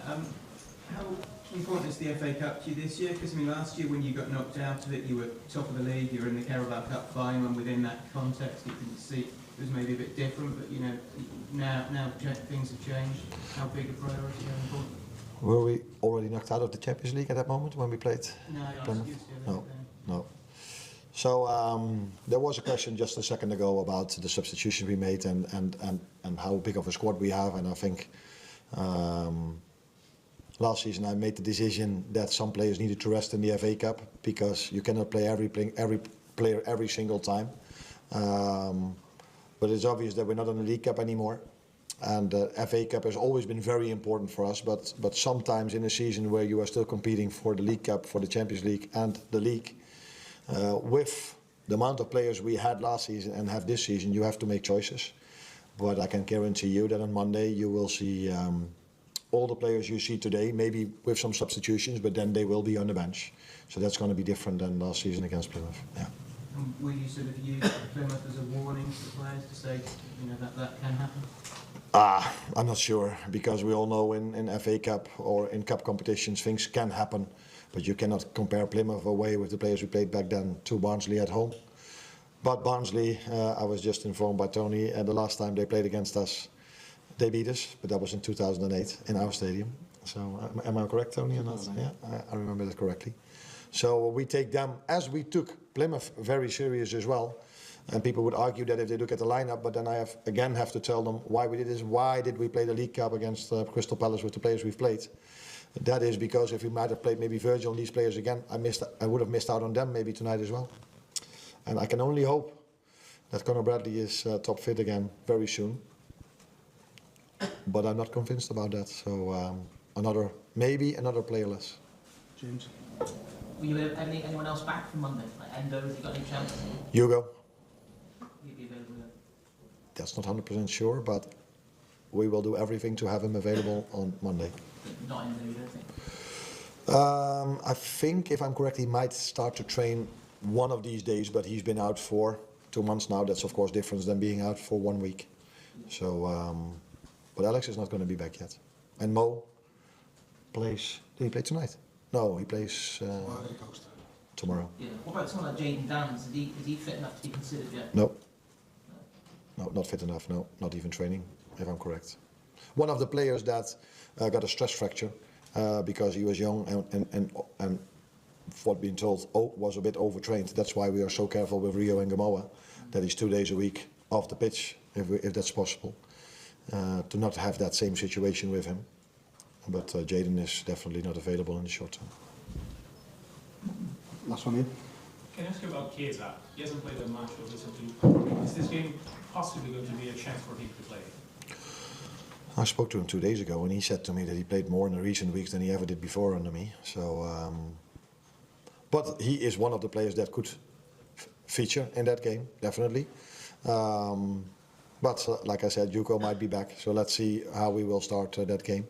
How important is the FA Cup to you this year? Because I mean, last year when you got knocked out of it, you were top of the league, you were in the Carabao Cup final, and within that context, you can see it was maybe a bit different. But you know, now things have changed. How big a priority going forward? Were we already knocked out of the Champions League at that moment when we played? No. No. So there was a question just a second ago about the substitutions we made and how big of a squad we have, and I think last season I made the decision that some players needed to rest in the FA Cup because you cannot play every player every single time. But it's obvious that we're not in the League Cup anymore. And the FA Cup has always been very important for us, but sometimes in a season where you are still competing for the League Cup, for the Champions League and the League, with the amount of players we had last season and have this season, you have to make choices. But I can guarantee you that on Monday you will see all the players you see today, maybe with some substitutions, but then they will be on the bench. So that's going to be different than last season against Plymouth. Yeah. Will you sort of use Plymouth as a warning to the players to say, you know, that can happen? I'm not sure, because we all know in FA Cup or in cup competitions things can happen, but you cannot compare Plymouth away with the players we played back then to Barnsley at home. But Barnsley, I was just informed by Tony, the last time they played against us, they beat us, but that was in 2008 in our stadium. So am I correct, Tony? Or not? Yeah, I remember that correctly. So we take them, as we took Plymouth, very serious as well. And people would argue that if they look at the lineup, but then I have to tell them why we did this. Why did we play the League Cup against Crystal Palace with the players we've played? That is because if we might have played maybe Virgil and these players again, I would have missed out on them maybe tonight as well. And I can only hope that Conor Bradley is top fit again very soon. But I'm not convinced about that. So maybe another player less. James. Will you have anyone else back from Monday? Like Endo, has he got any chance? Hugo. He'd be available. That's not 100% sure, but we will do everything to have him available on Monday. Not Endo, you don't think? I think, if I'm correct, he might start to train one of these days, but he's been out for 2 months now. That's of course different than being out for 1 week. So, but Alex is not going to be back yet. And Mo plays. Did he play tonight? No, he plays tomorrow. Yeah. What about someone like Jayden Downs? Is he fit enough to be considered yet? No, not fit enough. No, not even training, if I'm correct. One of the players that got a stress fracture because he was young and what being told was a bit overtrained. That's why we are so careful with Rio and Gamoa that he's 2 days a week off the pitch, if that's possible, to not have that same situation with him. But Jayden is definitely not available in the short term. Last one here. Can I ask you about Chiesa? He hasn't played a match recently. Is this game possibly going to be a chance for him to play? I spoke to him 2 days ago and he said to me that he played more in the recent weeks than he ever did before under me. So, but he is one of the players that could feature in that game, definitely. But like I said, Juko might be back. So let's see how we will start that game.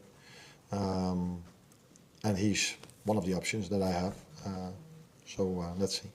And he's one of the options that I have. So let's see.